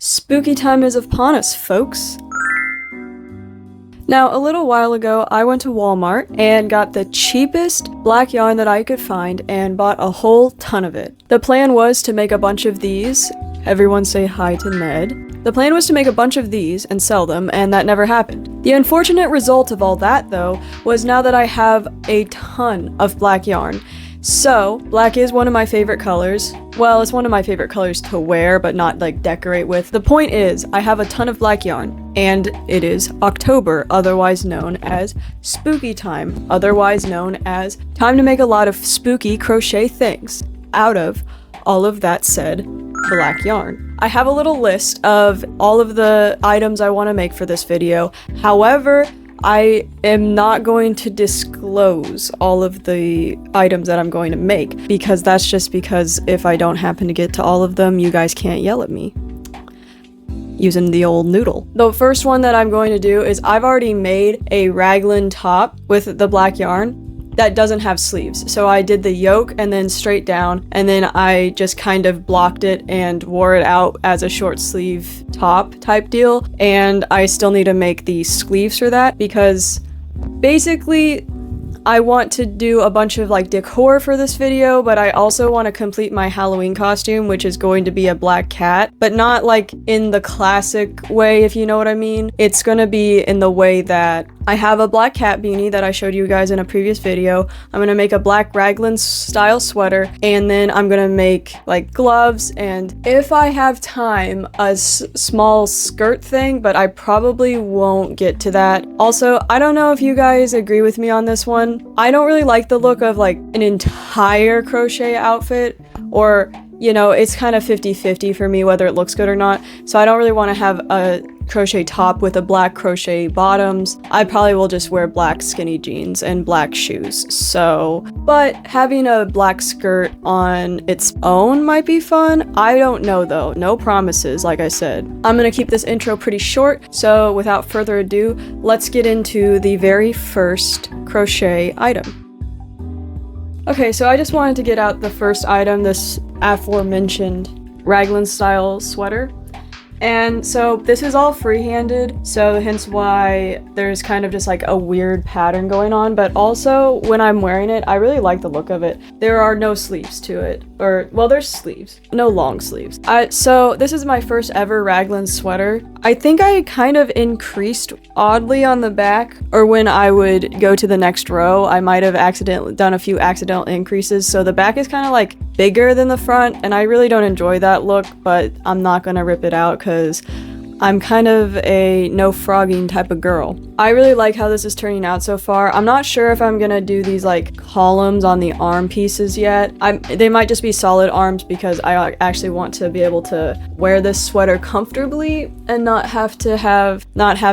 Spooky time is upon us, folks. Now, a little while ago, I went to Walmart and got the cheapest black yarn that I could find and bought a whole ton of it. The plan was to make a bunch of these. Everyone say hi to Ned. The plan was to make a bunch of these and sell them, and that never happened. The unfortunate result of all that, though, was now that I have a ton of black yarn. So, black is one of my favorite colors. Well, it's one of my favorite colors to wear, but not like decorate with. The point is, I have a ton of black yarn, and it is October, otherwise known as spooky time, otherwise known as time to make a lot of spooky crochet things out of all of that said black yarn. I have a little list of all of the items I want to make for this video. However, I am not going to disclose all of the items that I'm going to make, because that's just because if I don't happen to get to all of them, you guys can't yell at me. Using the old noodle. The first one that I'm going to do is I've already made a raglan top with the black yarn that doesn't have sleeves. So I did the yoke and then straight down, and then I just kind of blocked it and wore it out as a short sleeve top type deal. And I still need to make the sleeves for that because basically I want to do a bunch of like decor for this video, but I also want to complete my Halloween costume, which is going to be a black cat, but not like in the classic way, if you know what I mean. It's going to be in the way that I have a black cat beanie that I showed you guys in a previous video. I'm gonna make a black raglan style sweater, and then I'm gonna make like gloves, and if I have time, a small skirt thing, but I probably won't get to that. Also, I don't know if you guys agree with me on this one. I don't really like the look of like an entire crochet outfit, or you know, it's kind of 50-50 for me whether it looks good or not. So I don't really want to have a crochet top with a black crochet bottoms. I probably will just wear black skinny jeans and black shoes. So, but having a black skirt on its own might be fun. I don't know though. No promises, like I said. I'm gonna keep this intro pretty short. So without further ado, let's get into the very first crochet item. Okay, so I just wanted to get out the first item, this aforementioned raglan style sweater. And so this is all free-handed, so hence why there's kind of just like a weird pattern going on, but also when I'm wearing it, I really like the look of it. There are no sleeves to it, or well, there's sleeves, no long sleeves. So this is my first ever raglan sweater. I think I kind of increased oddly on the back, or when I would go to the next row, I might have accidentally done a few accidental increases, so the back is kind of like bigger than the front, and I really don't enjoy that look, but I'm not gonna rip it out because I'm kind of a no frogging type of girl. I really like how this is turning out so far. I'm not sure if I'm gonna do these like columns on the arm pieces yet. They might just be solid arms because I actually want to be able to wear this sweater comfortably and not have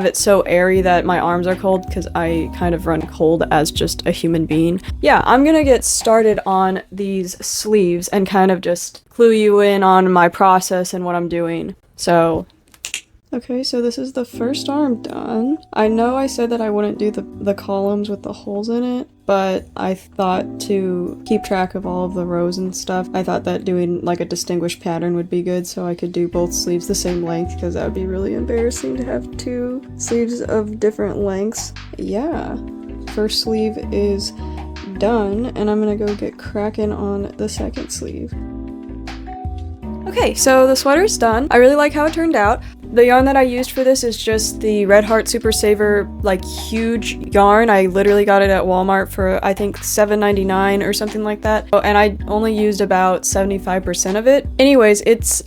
it so airy that my arms are cold, because I kind of run cold as just a human being. Yeah, I'm gonna get started on these sleeves and kind of just clue you in on my process and what I'm doing. So okay, so this is the first arm done. I know I said that I wouldn't do the columns with the holes in it, but I thought to keep track of all of the rows and stuff, I thought that doing like a distinguished pattern would be good, so I could do both sleeves the same length, because that would be really embarrassing to have two sleeves of different lengths. Yeah, first sleeve is done, and I'm gonna go get cracking on the second sleeve. Okay, so the sweater's done. I really like how it turned out. The yarn that I used for this is just the Red Heart Super Saver, like, huge yarn. I literally got it at Walmart for, I think, $7.99 or something like that. Oh, and I only used about 75% of it. Anyways,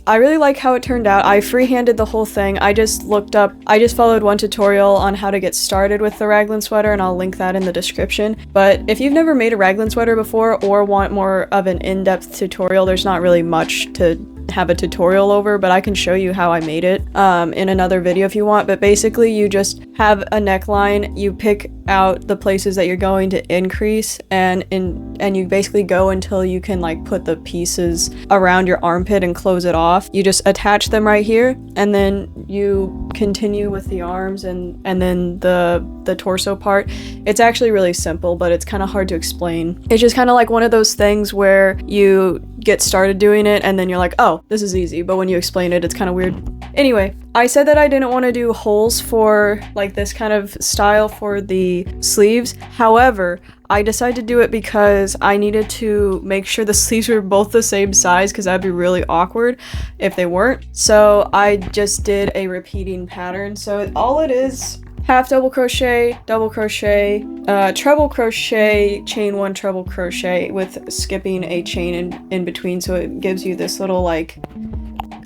I really like how it turned out. I free-handed the whole thing. I just followed one tutorial on how to get started with the raglan sweater, and I'll link that in the description. But if you've never made a raglan sweater before or want more of an in-depth tutorial, there's not really much to have a tutorial over, but I can show you how I made it in another video if you want. But basically you just have a neckline, you pick out the places that you're going to increase, and you basically go until you can like put the pieces around your armpit and close it off. You just attach them right here, and then you continue with the arms and then the torso part. It's actually really simple, but it's kind of hard to explain. It's just kind of like one of those things where you get started doing it and then you're like, oh, this is easy, but when you explain it, it's kind of weird. Anyway, I said that I didn't want to do holes for like this kind of style for the sleeves. However, I decided to do it because I needed to make sure the sleeves were both the same size, because that'd be really awkward if they weren't. So I just did a repeating pattern. So all it is, half double crochet, treble crochet, chain one, treble crochet with skipping a chain in between, so it gives you this little like,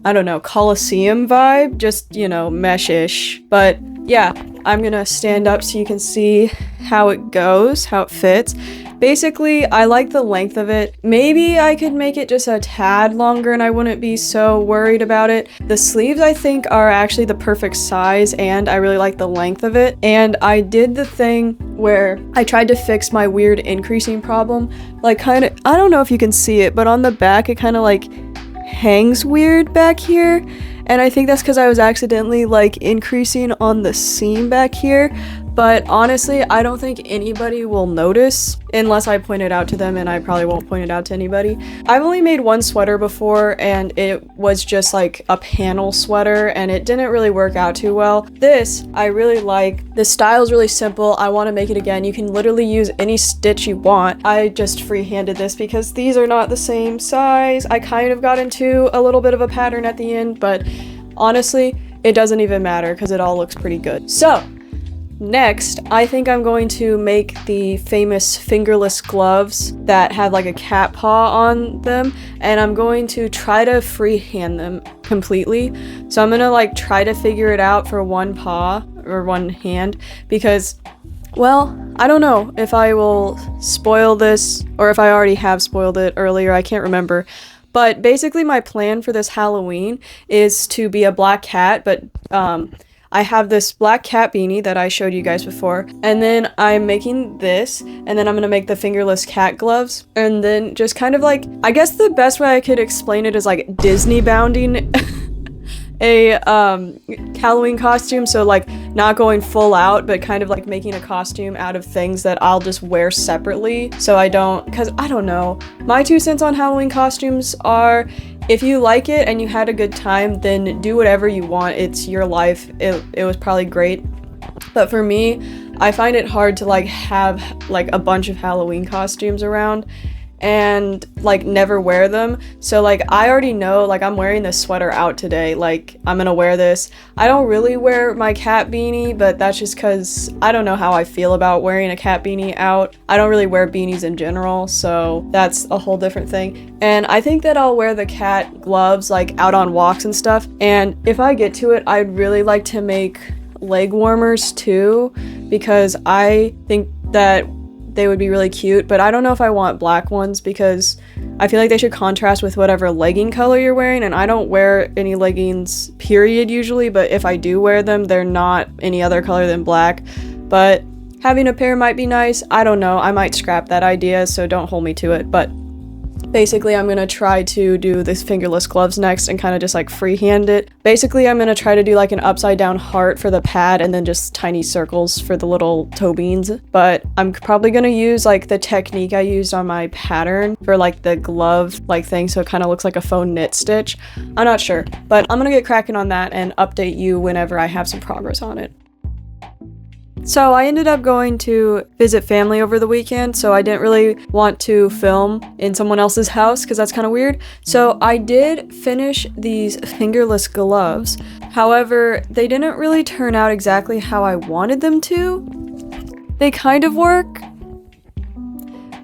I don't know, Coliseum vibe, just, you know, mesh-ish. But yeah, I'm gonna stand up so you can see how it goes, how it fits. Basically, I like the length of it. Maybe I could make it just a tad longer and I wouldn't be so worried about it. The sleeves, I think, are actually the perfect size, and I really like the length of it. And I did the thing where I tried to fix my weird increasing problem. Like, kind of, I don't know if you can see it, but on the back, it kind of like hangs weird back here. And I think that's because I was accidentally like increasing on the seam back here. But honestly, I don't think anybody will notice unless I point it out to them, and I probably won't point it out to anybody. I've only made one sweater before, and it was just like a panel sweater, and it didn't really work out too well. This, I really like. The style is really simple. I want to make it again. You can literally use any stitch you want. I just freehanded this because these are not the same size. I kind of got into a little bit of a pattern at the end, but honestly, it doesn't even matter because it all looks pretty good. So, next, I think I'm going to make the famous fingerless gloves that have like a cat paw on them, and I'm going to try to freehand them completely. So I'm gonna like try to figure it out for one paw or one hand, because, well, I don't know if I will spoil this or if I already have spoiled it earlier, I can't remember. But basically my plan for this Halloween is to be a black cat, but I have this black cat beanie that I showed you guys before, and then I'm making this, and then I'm gonna make the fingerless cat gloves, and then just kind of like, I guess the best way I could explain it is like Disney bounding a Halloween costume, so like not going full out, but kind of like making a costume out of things that I'll just wear separately, so I don't, because I don't know, my 2 cents on Halloween costumes are, if you like it and you had a good time, then do whatever you want. It's your life. It was probably great. But for me, I find it hard to like have like a bunch of Halloween costumes around and like never wear them. So like I already know, like I'm wearing this sweater out today, like I'm gonna wear this. I don't really wear my cat beanie, but that's just because I don't know how I feel about wearing a cat beanie out. I don't really wear beanies in general, so that's a whole different thing. And I think that I'll wear the cat gloves like out on walks and stuff. And if I get to it, I'd really like to make leg warmers too, because I think that they would be really cute, but I don't know if I want black ones because I feel like they should contrast with whatever legging color you're wearing, and I don't wear any leggings period usually, but if I do wear them, they're not any other color than black. But having a pair might be nice. I don't know, I might scrap that idea, so don't hold me to it. But basically I'm gonna try to do this fingerless gloves next and kind of just like freehand it. Basically I'm gonna try to do like an upside down heart for the pad and then just tiny circles for the little toe beans. But I'm probably gonna use like the technique I used on my pattern for like the glove like thing, so it kind of looks like a faux knit stitch. I'm not sure, but I'm gonna get cracking on that and update you whenever I have some progress on it. So I ended up going to visit family over the weekend, so I didn't really want to film in someone else's house because that's kind of weird. So I did finish these fingerless gloves. However, they didn't really turn out exactly how I wanted them to. They kind of work,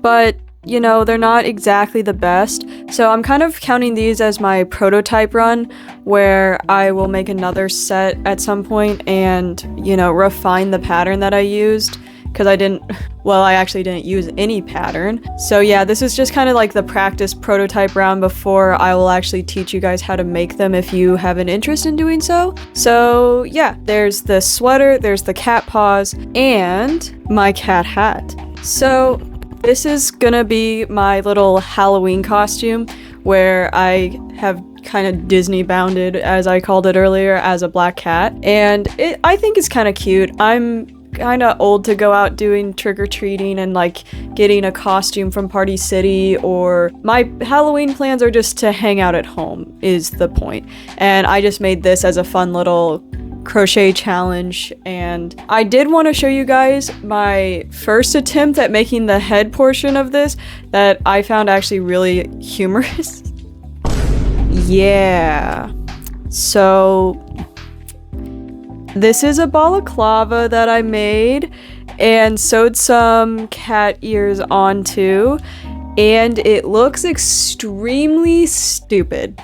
but you know, they're not exactly the best. So I'm kind of counting these as my prototype run, where I will make another set at some point and, you know, refine the pattern that I used, because I actually didn't use any pattern. So yeah, this is just kind of like the practice prototype round before I will actually teach you guys how to make them if you have an interest in doing so. So yeah, there's the sweater, there's the cat paws, and my cat hat. So this is gonna be my little Halloween costume, where I have kind of Disney bounded, as I called it earlier, as a black cat, and I think it's kind of cute. I'm kind of old to go out doing trick-or-treating and like getting a costume from Party City, or my Halloween plans are just to hang out at home is the point. And I just made this as a fun little crochet challenge, and I did want to show you guys my first attempt at making the head portion of this that I found actually really humorous. Yeah, so this is a balaclava that I made and sewed some cat ears onto, and it looks extremely stupid.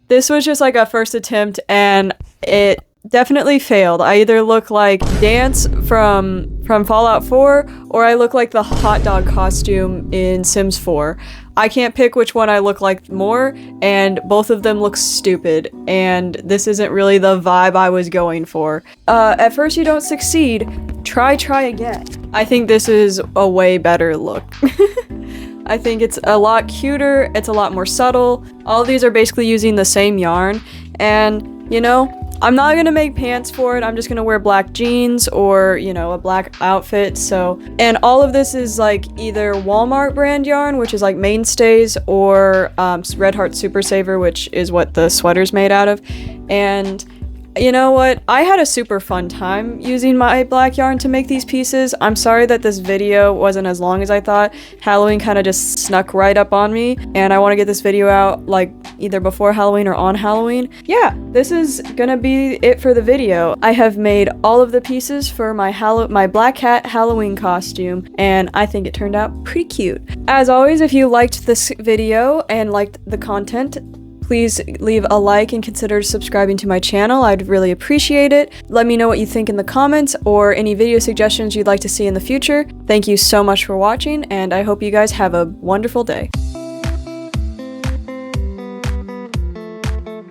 This was just like a first attempt and it definitely failed. I either look like Dance from Fallout 4 or I look like the hot dog costume in Sims 4. I can't pick which one I look like more, and both of them look stupid, and this isn't really the vibe I was going for. At first you don't succeed, try again. I think this is a way better look. I think it's a lot cuter, it's a lot more subtle. All of these are basically using the same yarn, and you know, I'm not gonna make pants for it. I'm just gonna wear black jeans or, you know, a black outfit. So, and all of this is like either Walmart brand yarn, which is like Mainstays, or Red Heart Super Saver, which is what the sweater's made out of. And you know what? I had a super fun time using my black yarn to make these pieces. I'm sorry that this video wasn't as long as I thought. Halloween kind of just snuck right up on me, and I want to get this video out like either before Halloween or on Halloween. Yeah, this is gonna be it for the video. I have made all of the pieces for my black cat Halloween costume, and I think it turned out pretty cute. As always, if you liked this video and liked the content, please leave a like and consider subscribing to my channel. I'd really appreciate it. Let me know what you think in the comments or any video suggestions you'd like to see in the future. Thank you so much for watching, and I hope you guys have a wonderful day.